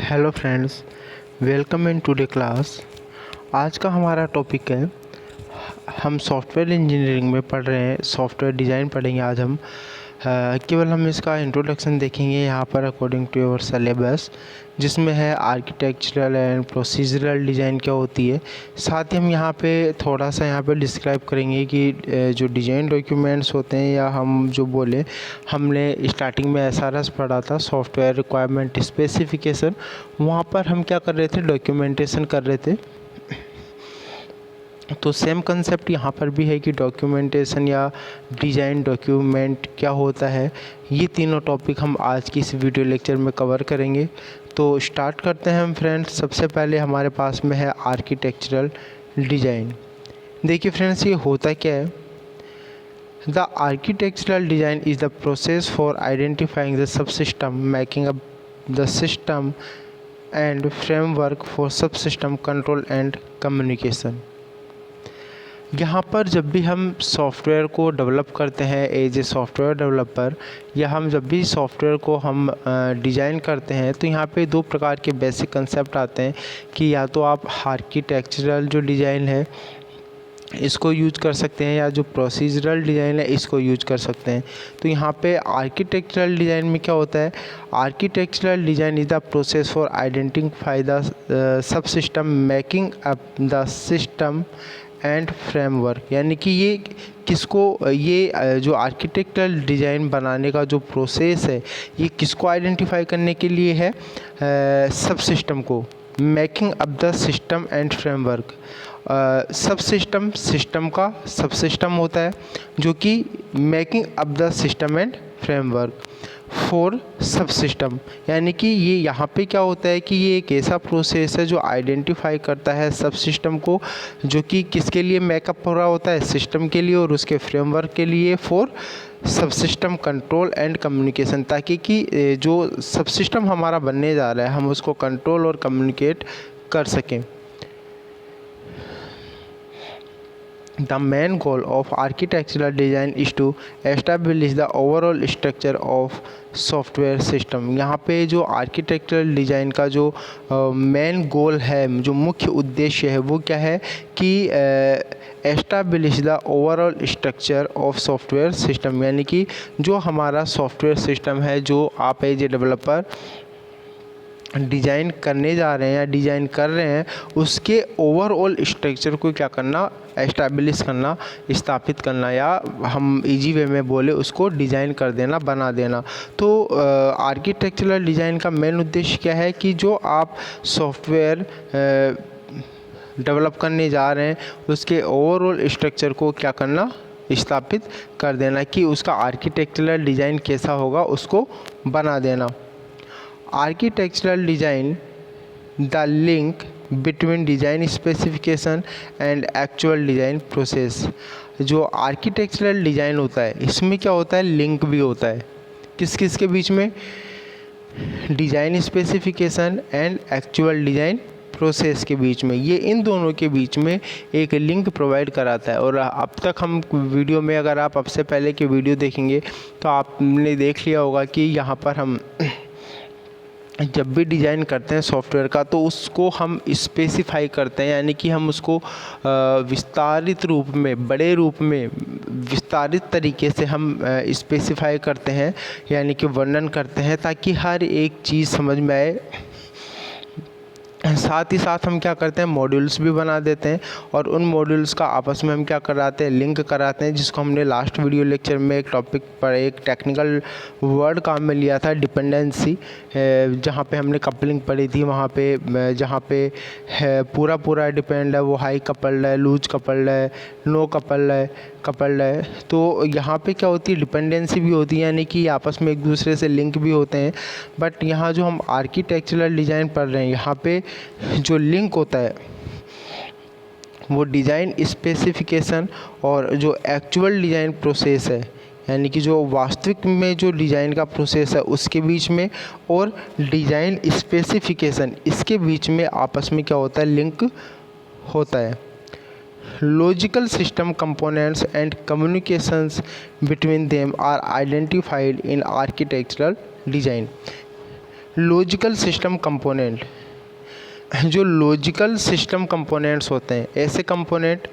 Hello friends, welcome in today class. आज का हमारा टॉपिक है, हम सॉफ्टवेयर इंजीनियरिंग में पढ़ रहे हैं, सॉफ्टवेयर डिज़ाइन पढ़ेंगे आज हम। केवल हम इसका इंट्रोडक्शन देखेंगे यहाँ पर अकॉर्डिंग टू योर सिलेबस, जिसमें है आर्किटेक्चरल एंड प्रोसीजरल डिज़ाइन क्या होती है। साथ ही हम यहाँ पे थोड़ा सा यहाँ पे डिस्क्राइब करेंगे कि जो डिज़ाइन डॉक्यूमेंट्स होते हैं, या हम जो बोले, हमने स्टार्टिंग में एसआरएस पढ़ा था, सॉफ्टवेयर रिक्वायरमेंट स्पेसिफिकेशन। वहाँ पर हम क्या कर रहे थे, डॉक्यूमेंटेशन कर रहे थे। तो सेम कंसेप्ट यहाँ पर भी है कि डॉक्यूमेंटेशन या डिज़ाइन डॉक्यूमेंट क्या होता है। ये तीनों टॉपिक हम आज की इस वीडियो लेक्चर में कवर करेंगे। तो स्टार्ट करते हैं हम फ्रेंड्स। सबसे पहले हमारे पास में है आर्किटेक्चरल डिज़ाइन। देखिए फ्रेंड्स, ये होता क्या है। The architectural design is the process for identifying the subsystem, making up the system and framework for subsystem control and communication. यहाँ पर जब भी हम सॉफ्टवेयर को डेवलप करते हैं एज ए सॉफ्टवेयर डेवलपर, या हम जब भी सॉफ्टवेयर को हम डिज़ाइन करते हैं, तो यहाँ पे दो प्रकार के बेसिक कंसेप्ट आते हैं कि या तो आप आर्किटेक्चरल जो डिज़ाइन है इसको यूज कर सकते हैं, या जो प्रोसीजरल डिज़ाइन है इसको यूज कर सकते हैं। तो यहाँ पे आर्किटेक्चरल डिज़ाइन में क्या होता है, architectural design is the process for identify the sub system, making up the system and framework. यानी कि ये किसको, ये जो आर्किटेक्चरल डिज़ाइन बनाने का जो प्रोसेस है, ये किसको आइडेंटिफाई करने के लिए है, सब सिस्टम को। Making up the system and framework, सब सिस्टम, सिस्टम का सब सिस्टम होता है जो कि making up the system and framework for सब सिस्टम। यानी कि ये यहाँ पे क्या होता है कि ये एक ऐसा प्रोसेस है जो आइडेंटिफाई करता है सब सिस्टम को, जो कि किसके लिए मेकअप हो रहा होता है, सिस्टम के लिए और उसके फ्रेमवर्क के लिए, फॉर सब सिस्टम कंट्रोल एंड कम्युनिकेशन, ताकि कि जो सब सिस्टम हमारा बनने जा रहा है हम उसको कंट्रोल और कम्युनिकेट कर सकें। The main goal of architectural design is to establish the overall structure of software system. यहाँ पे जो आर्किटेक्चरल डिज़ाइन का जो मेन गोल है, जो मुख्य उद्देश्य है, वो क्या है कि establish the overall structure of software system. यानी कि जो हमारा सॉफ्टवेयर सिस्टम है, जो आप एज ए डेवलपर डिज़ाइन करने जा रहे हैं या डिज़ाइन कर रहे हैं, उसके ओवरऑल स्ट्रक्चर को क्या करना, एस्टैब्लिश करना, स्थापित करना, या हम इजी वे में बोले उसको डिज़ाइन कर देना, बना देना। तो आर्किटेक्चरल डिज़ाइन का मेन उद्देश्य क्या है कि जो आप सॉफ्टवेयर डेवलप करने जा रहे हैं उसके ओवरऑल स्ट्रक्चर को क्या करना, स्थापित कर देना, कि उसका आर्किटेक्चरल डिज़ाइन कैसा होगा उसको बना देना। Architectural design the link between design specification and actual design process. जो आर्किटेक्चरल डिज़ाइन होता है इसमें क्या होता है, लिंक भी होता है किस किस के बीच में, design specification and actual design process के बीच में। ये इन दोनों के बीच में एक लिंक प्रोवाइड कराता है। और अब तक हम वीडियो में, अगर आप अब से पहले के वीडियो देखेंगे तो आपने देख लिया होगा कि यहाँ पर हम जब भी डिज़ाइन करते हैं सॉफ्टवेयर का, तो उसको हम स्पेसिफाई करते हैं, यानी कि हम उसको विस्तारित रूप में, बड़े रूप में, विस्तारित तरीके से हम स्पेसिफाई करते हैं, यानी कि वर्णन करते हैं, ताकि हर एक चीज़ समझ में आए। साथ ही साथ हम क्या करते हैं, मॉड्यूल्स भी बना देते हैं, और उन मॉड्यूल्स का आपस में हम क्या कराते हैं, लिंक कराते हैं, जिसको हमने लास्ट वीडियो लेक्चर में एक टॉपिक पर एक टेक्निकल वर्ड काम में लिया था, डिपेंडेंसी, जहाँ पे हमने कपलिंग पढ़ी थी। वहाँ पे जहाँ पे है पूरा डिपेंड है, वो हाई कपल्ड है, लूज कपल्ड है, नो कपल्ड है। तो यहाँ पे क्या होती है, डिपेंडेंसी भी होती है, यानी कि आपस में एक दूसरे से लिंक भी होते हैं। बट यहाँ जो हम आर्किटेक्चरल डिज़ाइन पढ़ रहे हैं, यहाँ पे जो लिंक होता है वो डिज़ाइन स्पेसिफिकेशन और जो एक्चुअल डिज़ाइन प्रोसेस है, यानी कि जो वास्तविक में जो डिज़ाइन का प्रोसेस है उसके बीच में, और डिज़ाइन स्पेसिफिकेशन, इसके बीच में आपस में क्या होता है, लिंक होता है। Logical system components and communications between them are identified in architectural design. Logical system component, जो लॉजिकल सिस्टम कंपोनेंट्स होते हैं, ऐसे कंपोनेंट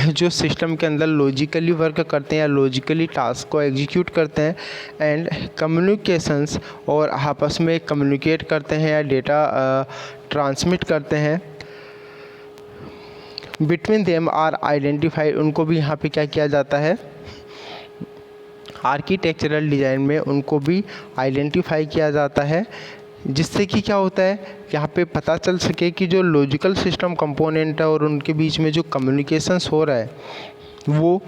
जो सिस्टम के अंदर लॉजिकली वर्क करते हैं या लॉजिकली टास्क को एग्जीक्यूट करते हैं एंड कम्युनिकेशंस और आपस में कम्युनिकेट करते हैं या डेटा ट्रांसमिट करते हैं, बिटवीन देम आर आइडेंटिफाइड, उनको भी यहाँ पे क्या किया जाता है, आर्किटेक्चरल डिज़ाइन में उनको भी आइडेंटिफाई किया जाता है, जिससे कि क्या होता है, यहाँ पे पता चल सके कि जो लॉजिकल सिस्टम कंपोनेंट है और उनके बीच में जो कम्युनिकेशंस हो रहा है वो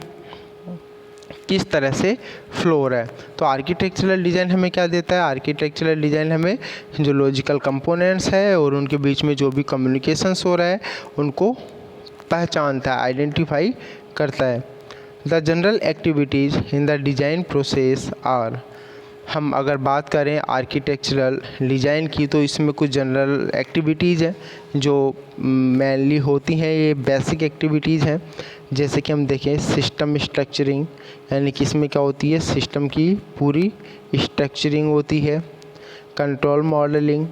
किस तरह से फ्लो हो रहा है। तो आर्किटेक्चरल डिज़ाइन हमें क्या देता है, आर्किटेक्चरल डिज़ाइन हमें जो लॉजिकल कंपोनेंट्स है और उनके बीच में जो भी कम्युनिकेशंस हो रहा है उनको पहचानता है, आइडेंटिफाई करता है। The general activities in the design process are, हम अगर बात करें आर्किटेक्चरल डिज़ाइन की तो इसमें कुछ जनरल एक्टिविटीज़ हैं जो मेनली होती हैं, ये बेसिक एक्टिविटीज़ हैं। जैसे कि हम देखें सिस्टम स्ट्रक्चरिंग, यानी कि इसमें क्या होती है, सिस्टम की पूरी स्ट्रक्चरिंग होती है। कंट्रोल मॉडलिंग,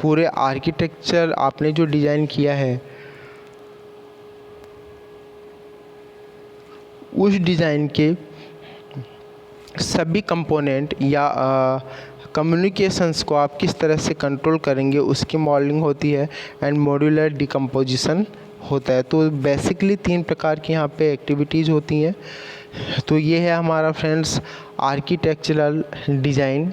पूरे आर्किटेक्चर आपने जो डिज़ाइन किया है उस डिज़ाइन के सभी कंपोनेंट या कम्युनिकेशंस को आप किस तरह से कंट्रोल करेंगे उसकी मॉडलिंग होती है। एंड मॉड्यूलर डिकम्पोजिशन होता है। तो बेसिकली 3 प्रकार की यहाँ पे एक्टिविटीज़ होती हैं। तो ये है हमारा friends architectural design.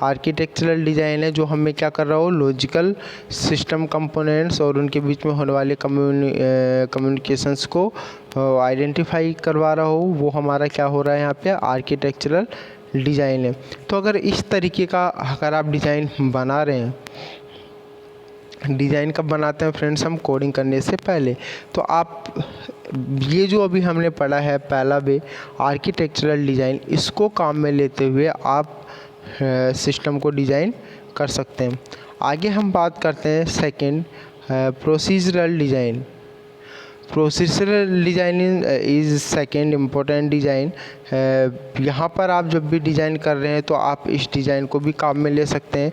Architectural design है जो हमें क्या कर रहा हो, लॉजिकल सिस्टम कंपोनेंट्स और उनके बीच में होने वाले कम्युनिकेशंस को आइडेंटिफाई करवा रहा हो, वो हमारा क्या हो रहा है यहाँ पे आर्किटेक्चरल डिज़ाइन है। तो अगर इस तरीके का अगर आप डिज़ाइन बना रहे हैं, डिज़ाइन कब बनाते हैं फ्रेंड्स, हम कोडिंग करने से पहले। तो आप ये जो अभी हमने पढ़ा है पहला वे आर्किटेक्चरल डिज़ाइन, इसको काम में लेते हुए आप सिस्टम को डिज़ाइन कर सकते हैं। आगे हम बात करते हैं second procedural design. Procedural design is second important design. यहाँ पर आप जब भी डिज़ाइन कर रहे हैं तो आप इस डिज़ाइन को भी काम में ले सकते हैं।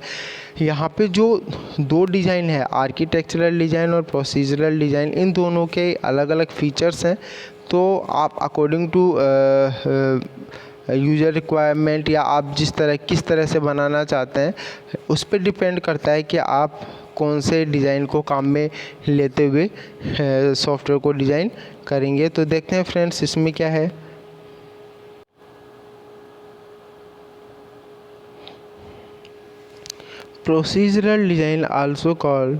यहाँ पे जो 2 डिज़ाइन है, आर्किटेक्चरल डिज़ाइन और प्रोसीजरल डिज़ाइन, इन दोनों के अलग अलग फीचर्स हैं। तो आप अकॉर्डिंग टू यूज़र रिक्वायरमेंट या आप किस तरह से बनाना चाहते हैं उस पर डिपेंड करता है कि आप कौन से डिज़ाइन को काम में लेते हुए सॉफ्टवेयर को डिज़ाइन करेंगे। तो देखते हैं फ्रेंड्स इसमें क्या है। Procedural design also called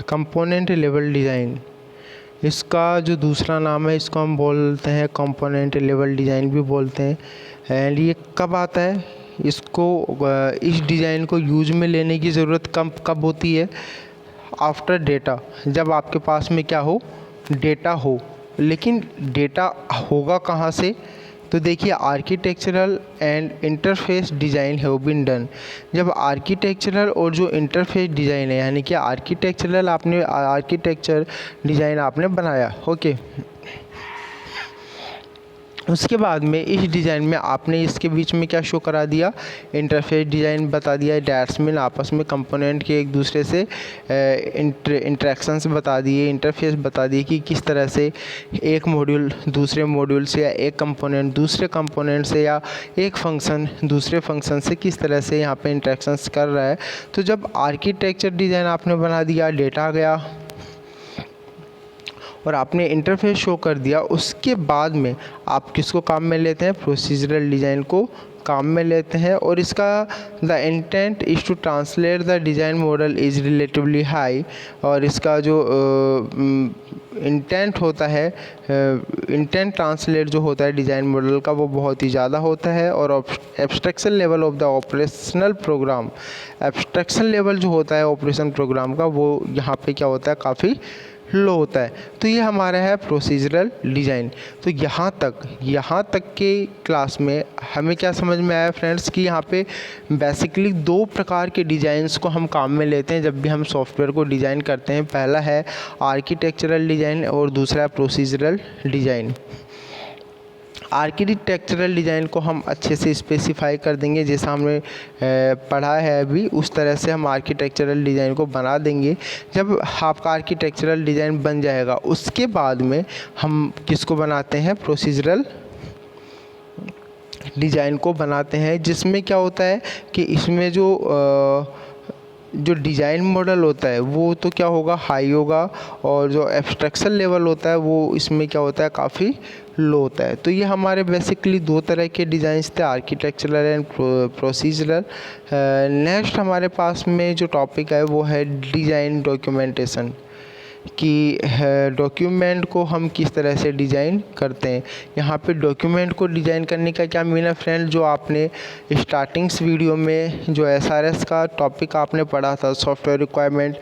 component level design, इसका जो दूसरा नाम है इसको हम बोलते हैं कंपोनेंट लेवल डिज़ाइन भी बोलते हैं। एंड ये कब आता है, इसको इस डिज़ाइन को यूज में लेने की ज़रूरत कब होती है, आफ्टर डेटा, जब आपके पास में क्या हो, डेटा हो। लेकिन डेटा होगा कहाँ से, तो देखिए architectural and interface design have been done. जब आर्किटेक्चरल और जो इंटरफेस डिज़ाइन है, यानी कि आर्किटेक्चर डिज़ाइन आपने बनाया, ओके, उसके बाद में इस डिज़ाइन में आपने इसके बीच में क्या शो करा दिया, इंटरफेस डिज़ाइन बता दिया। डैट्स मीन आपस में कंपोनेंट के एक दूसरे से इंटरेक्शंस बता दिए, इंटरफेस बता दिए कि किस तरह से एक मॉड्यूल दूसरे मॉड्यूल से या एक कंपोनेंट दूसरे कंपोनेंट से या एक फंक्शन दूसरे फंक्शन से किस तरह से यहाँ पे इंटरेक्शंस कर रहा है। तो जब आर्किटेक्चर डिज़ाइन आपने बना दिया, डेटा आ गया और आपने इंटरफेस शो कर दिया, उसके बाद में आप किसको काम में लेते हैं, प्रोसीजरल डिज़ाइन को काम में लेते हैं। और इसका the intent is to translate the design model is relatively high, और इसका जो इंटेंट होता है, इंटेंट ट्रांसलेट जो होता है डिज़ाइन मॉडल का, वो बहुत ही ज़्यादा होता है। और abstraction level of the operational program, abstraction level जो होता है ऑपरेशन प्रोग्राम का, वो यहाँ पे क्या होता है, काफ़ी लो होता है। तो ये हमारा है प्रोसीजरल डिज़ाइन। तो यहाँ तक के क्लास में हमें क्या समझ में आया फ्रेंड्स कि यहाँ पे बेसिकली 2 प्रकार के डिज़ाइंस को हम काम में लेते हैं जब भी हम सॉफ्टवेयर को डिज़ाइन करते हैं। पहला है आर्किटेक्चरल डिज़ाइन और दूसरा है प्रोसीजरल डिज़ाइन। आर्किटेक्चरल डिज़ाइन को हम अच्छे से स्पेसिफाई कर देंगे, जैसा हमने पढ़ा है अभी उस तरह से हम आर्किटेक्चरल डिज़ाइन को बना देंगे। जब आपका आर्किटेक्चरल डिज़ाइन बन जाएगा उसके बाद में हम किसको बनाते हैं, प्रोसीजरल डिज़ाइन को बनाते हैं, जिसमें क्या होता है कि इसमें जो डिज़ाइन मॉडल होता है वो तो क्या होगा, हाई होगा, और जो एब्स्ट्रैक्शन लेवल होता है वो इसमें क्या होता है, काफ़ी लो होता है। तो ये हमारे बेसिकली दो तरह के डिज़ाइंस थे, आर्किटेक्चरल एंड प्रोसीजरल। नेक्स्ट हमारे पास में जो टॉपिक है वो है डिज़ाइन डॉक्यूमेंटेशन, कि डॉक्यूमेंट को हम किस तरह से डिज़ाइन करते हैं। यहाँ पे डॉक्यूमेंट को डिज़ाइन करने का क्या मीन है फ्रेंड, जो आपने स्टार्टिंग्स वीडियो में जो SRS का टॉपिक आपने पढ़ा था, सॉफ्टवेयर रिक्वायरमेंट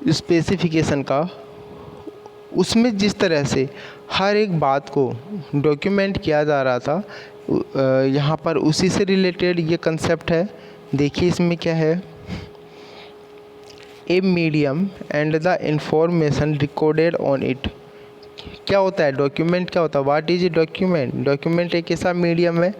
स्पेसिफिकेशन का, उसमें जिस तरह से हर एक बात को डॉक्यूमेंट किया जा रहा था, यहाँ पर उसी से रिलेटेड ये कंसेप्ट है। देखिए इसमें क्या है, a medium and the information recorded on it. क्या होता है डॉक्यूमेंट, क्या होता है, what is a document. Document एक ऐसा मीडियम है,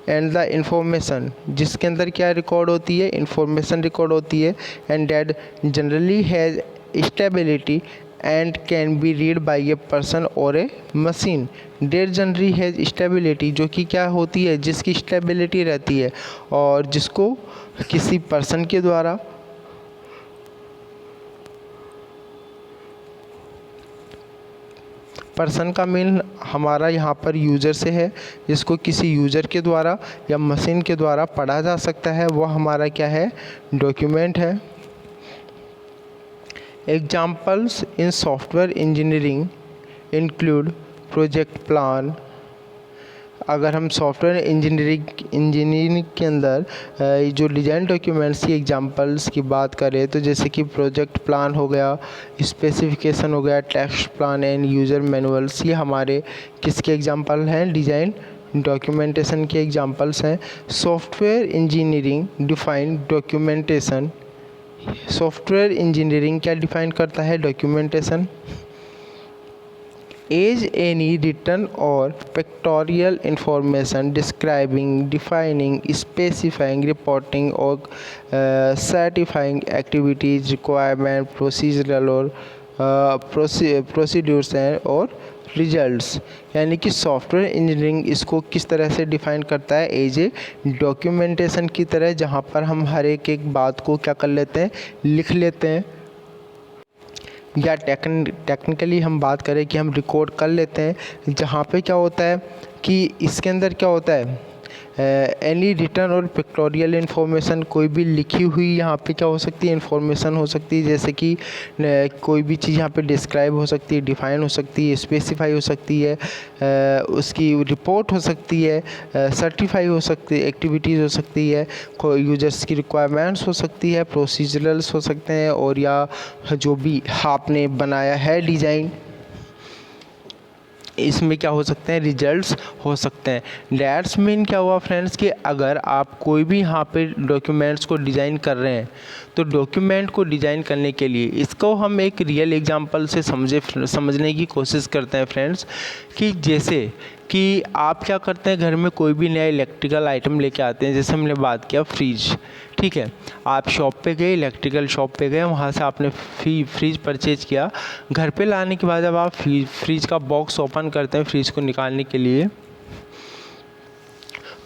एंड द इंफॉर्मेशन जिसके अंदर क्या रिकॉर्ड होती है, इंफॉर्मेशन रिकॉर्ड होती है, and that generally has stability and can be read by a person और a machine. That generally has stability, जो कि क्या होती है, जिसकी स्टेबिलिटी रहती है और जिसको किसी पर्सन के द्वारा, पर्सन का मीन हमारा यहाँ पर यूज़र से है, जिसको किसी यूज़र के द्वारा या मशीन के द्वारा पढ़ा जा सकता है, वो हमारा क्या है, डॉक्यूमेंट है। Examples in software engineering include project plan. अगर हम सॉफ्टवेयर इंजीनियरिंग के अंदर जो डिज़ाइन डॉक्यूमेंट्स की एग्जांपल्स की बात करें, तो जैसे कि प्रोजेक्ट प्लान हो गया, स्पेसिफिकेशन हो गया, text plan end user manuals, ये हमारे किसके एग्जांपल हैं, डिज़ाइन डॉक्यूमेंटेशन के एग्जांपल्स हैं। Software engineering define documentation. Software engineering क्या डिफाइन करता है, documentation. Is any written or pictorial information describing, defining, specifying, reporting or certifying activities, requirement, procedural और procedures और रिजल्ट्स। यानी कि सॉफ्टवेयर इंजीनियरिंग इसको किस तरह से डिफ़ाइन करता है, एज ए डॉक्यूमेंटेशन की तरह, जहाँ पर हम हर एक बात को क्या कर लेते हैं, लिख लेते हैं, या टेक्निकली हम बात करें कि हम रिकॉर्ड कर लेते हैं, जहाँ पे क्या होता है कि इसके अंदर क्या होता है, एनी रिटर्न और पिक्टोरियल इन्फॉर्मेशन, कोई भी लिखी हुई यहाँ पे क्या हो सकती है, इन्फॉर्मेशन हो सकती है, जैसे कि कोई भी चीज़ यहाँ पे डिस्क्राइब हो सकती है, डिफ़ाइन हो सकती है, स्पेसिफाई हो सकती है, उसकी रिपोर्ट हो सकती है, सर्टिफाई हो सकती है, एक्टिविटीज़ हो सकती है, कोई यूजर्स की रिक्वायरमेंट्स हो सकती है, प्रोसीजरल्स हो सकते हैं, और या जो भी आपने बनाया है डिज़ाइन, इसमें क्या हो सकते हैं, रिजल्ट्स हो सकते हैं। दैट्स मीन क्या हुआ फ्रेंड्स, कि अगर आप कोई भी यहाँ पे डॉक्यूमेंट्स को डिज़ाइन कर रहे हैं, तो डॉक्यूमेंट को डिज़ाइन करने के लिए इसको हम एक रियल एग्जांपल से समझने की कोशिश करते हैं फ्रेंड्स। कि जैसे कि आप क्या करते हैं, घर में कोई भी नया इलेक्ट्रिकल आइटम लेके आते हैं, जैसे हमने बात किया फ्रिज, ठीक है, आप शॉप पे गए, इलेक्ट्रिकल शॉप पे गए, वहाँ से आपने फ्रिज परचेज किया। घर पे लाने के बाद जब आप फ्रिज का बॉक्स ओपन करते हैं फ्रिज को निकालने के लिए,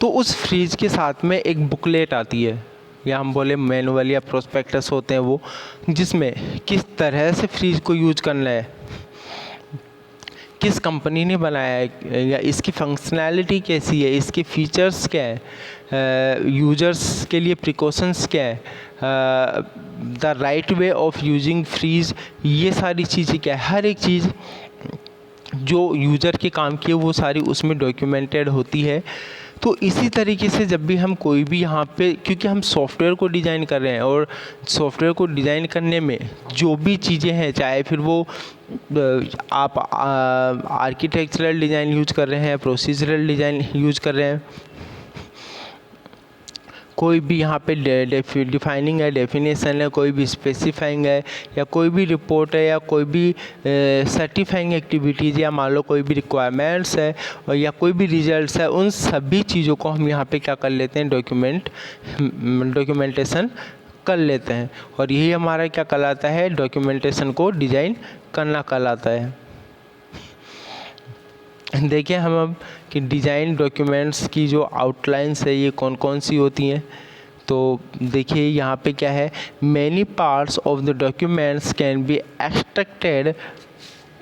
तो उस फ्रिज के साथ में एक बुकलेट आती है, या हम बोले मैनुअल या प्रोस्पेक्टस होते हैं वो, जिसमें किस तरह से फ्रिज को यूज करना है, किस कंपनी ने बनाया है, या इसकी फंक्शनैलिटी कैसी है, इसके फीचर्स क्या है, यूजर्स के लिए प्रिकॉशंस क्या है, the right way of using freeze, ये सारी चीज़ें क्या है, हर एक चीज़ जो यूज़र के काम की है वो सारी उसमें डॉक्यूमेंटेड होती है। तो इसी तरीके से जब भी हम कोई भी यहाँ पे, क्योंकि हम सॉफ्टवेयर को डिज़ाइन कर रहे हैं, और सॉफ्टवेयर को डिज़ाइन करने में जो भी चीज़ें हैं, चाहे फिर वो आप आर्किटेक्चरल डिज़ाइन यूज कर रहे हैं, प्रोसीजरल डिज़ाइन यूज कर रहे हैं, कोई भी यहाँ पे डिफाइनिंग है, डेफिनेशन है, कोई भी स्पेसिफाइंग है, या कोई भी रिपोर्ट है, या कोई भी सर्टिफाइंग एक्टिविटीज़, या मान लो कोई भी रिक्वायरमेंट्स है, और या कोई भी रिजल्ट्स है, उन सभी चीज़ों को हम यहाँ पे क्या कर लेते हैं, डॉक्यूमेंटेशन कर लेते हैं। और यही हमारा क्या कहलाता है, डॉक्यूमेंटेशन को डिज़ाइन करना कहलाता है। देखिए हम अब कि डिज़ाइन डॉक्यूमेंट्स की जो आउटलाइंस है ये कौन कौन सी होती हैं। तो देखिए यहाँ पे क्या है, many parts of the documents can be extracted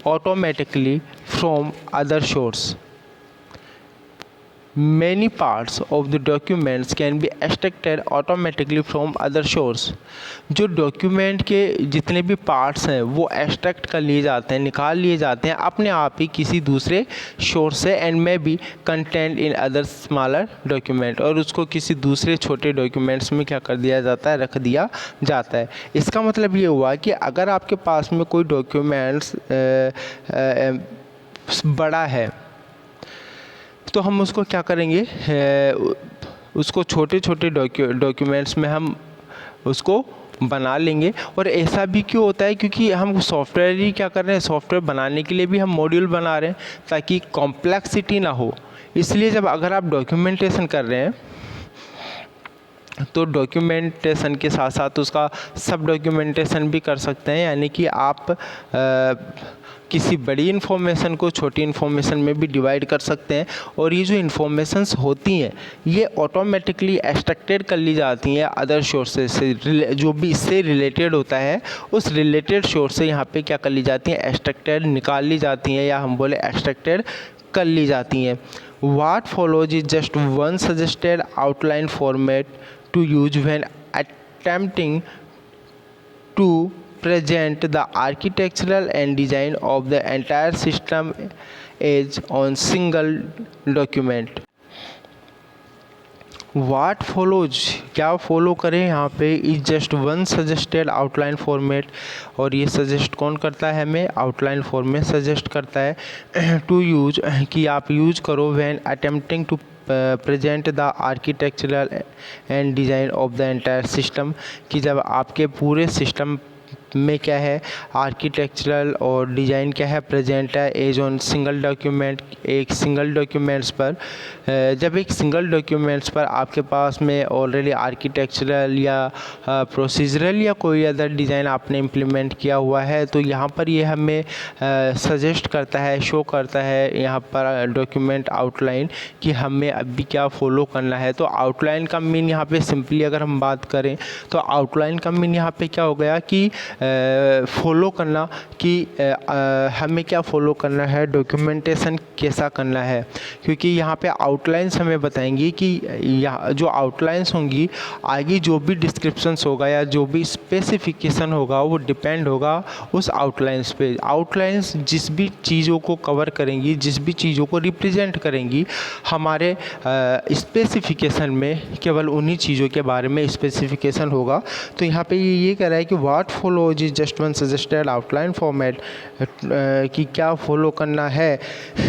automatically from other source. Many parts of the documents can be extracted automatically from other source। जो डॉक्यूमेंट के जितने भी पार्ट्स हैं वो एक्सट्रैक्ट कर लिए जाते हैं, निकाल लिए जाते हैं अपने आप ही किसी दूसरे सोर्स से, and may be content in other smaller document, और उसको किसी दूसरे छोटे डॉक्यूमेंट्स में क्या कर दिया जाता है, रख दिया जाता है। इसका मतलब ये हुआ कि अगर आपके पास में कोई डॉक्यूमेंट्स बड़ा है तो हम उसको क्या करेंगे, उसको छोटे छोटे डॉक्यूमेंट्स में हम उसको बना लेंगे। और ऐसा भी क्यों होता है, क्योंकि हम सॉफ्टवेयर ही क्या कर रहे हैं, सॉफ्टवेयर बनाने के लिए भी हम मॉड्यूल बना रहे हैं ताकि कॉम्प्लेक्सिटी ना हो। इसलिए जब अगर आप डॉक्यूमेंटेशन कर रहे हैं तो डॉक्यूमेंटेशन के साथ साथ उसका सब डॉक्यूमेंटेशन भी कर सकते हैं, यानी कि आप किसी बड़ी इन्फॉर्मेशन को छोटी इन्फॉर्मेशन में भी डिवाइड कर सकते हैं। और ये जो इन्फॉर्मेशंस होती हैं ये ऑटोमेटिकली एक्सट्रैक्टेड कर ली जाती हैं अदर सोर्सेज से, जो भी इससे रिलेटेड होता है उस रिलेटेड सोर्स से यहाँ पे क्या कर ली जाती हैं, एक्सट्रैक्टेड निकाल ली जाती हैं, या हम बोले एक्सट्रैक्टेड कर ली जाती हैं। What follows is just one suggested outline format to use when attempting to present the architectural and design of the entire system as on single document। What follows, क्या फॉलो करें यहाँ पे, is just one suggested outline format. और ये suggest कौन करता है, हमें आउटलाइन फॉर्मेट सजेस्ट करता है टू यूज, कि आप यूज करो when attempting to present the architectural and design of the entire system, कि जब आपके पूरे सिस्टम में क्या है, आर्किटेक्चरल और डिज़ाइन क्या है, प्रेजेंट है एज ऑन सिंगल डॉक्यूमेंट, एक सिंगल डॉक्यूमेंट्स पर। जब एक सिंगल डॉक्यूमेंट्स पर आपके पास में ऑलरेडी आर्किटेक्चरल या प्रोसीजरल या कोई अदर डिज़ाइन आपने इम्प्लीमेंट किया हुआ है, तो यहाँ पर ये हमें सजेस्ट करता है, शो करता है यहाँ पर डॉक्यूमेंट आउटलाइन कि हमें अभी क्या फॉलो करना है। तो आउटलाइन का मीन यहाँ पे सिंपली अगर हम बात करें तो आउटलाइन का मीन यहाँ पे क्या हो गया कि फॉलो करना, कि हमें क्या फॉलो करना है, डॉक्यूमेंटेशन कैसा करना है। क्योंकि यहाँ पे आउटलाइंस हमें बताएंगी कि यहाँ जो आउटलाइंस होंगी आगे जो भी डिस्क्रिप्शंस होगा या जो भी स्पेसिफिकेशन होगा वो डिपेंड होगा उस आउटलाइंस पे। आउटलाइंस जिस भी चीज़ों को कवर करेंगी, जिस भी चीज़ों को रिप्रेजेंट करेंगी, हमारे स्पेसिफिकेशन में केवल उन्हीं चीज़ों के बारे में स्पेसिफिकेशन होगा। तो यहाँ पे ये कह रहा है कि what follows is just one suggested outline format, कि क्या फॉलो करना है,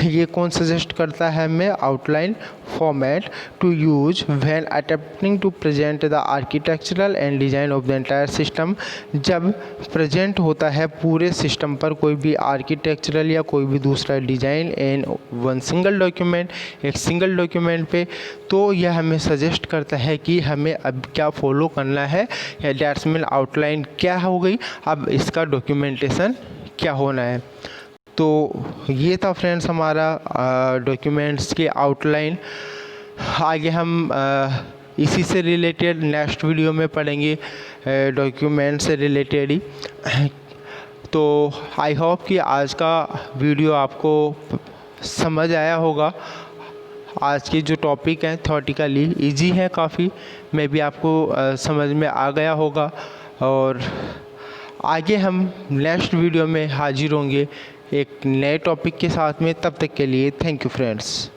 ये कौन सजेस्ट करता है हमें, outline format to use when attempting to present the architectural and design of the entire system. जब प्रेजेंट होता है पूरे सिस्टम पर कोई भी आर्किटेक्चरल या कोई भी दूसरा design in one single document, एक सिंगल डॉक्यूमेंट पे, तो यह हमें सजेस्ट करता है कि हमें अब क्या फॉलो करना है, या दैट्स मीन आउटलाइन क्या हो गई, अब इसका डॉक्यूमेंटेशन क्या होना है। तो ये था फ्रेंड्स हमारा डॉक्यूमेंट्स के आउटलाइन। आगे हम इसी से रिलेटेड नेक्स्ट वीडियो में पढ़ेंगे, डॉक्यूमेंट से रिलेटेड ही। तो आई होप कि आज का वीडियो आपको समझ आया होगा। आज की जो टॉपिक है थ्योरेटिकली इजी है काफ़ी, मे बी आपको समझ में आ गया होगा। और आगे हम नेक्स्ट वीडियो में हाजिर होंगे एक नए टॉपिक के साथ में। तब तक के लिए थैंक यू फ्रेंड्स।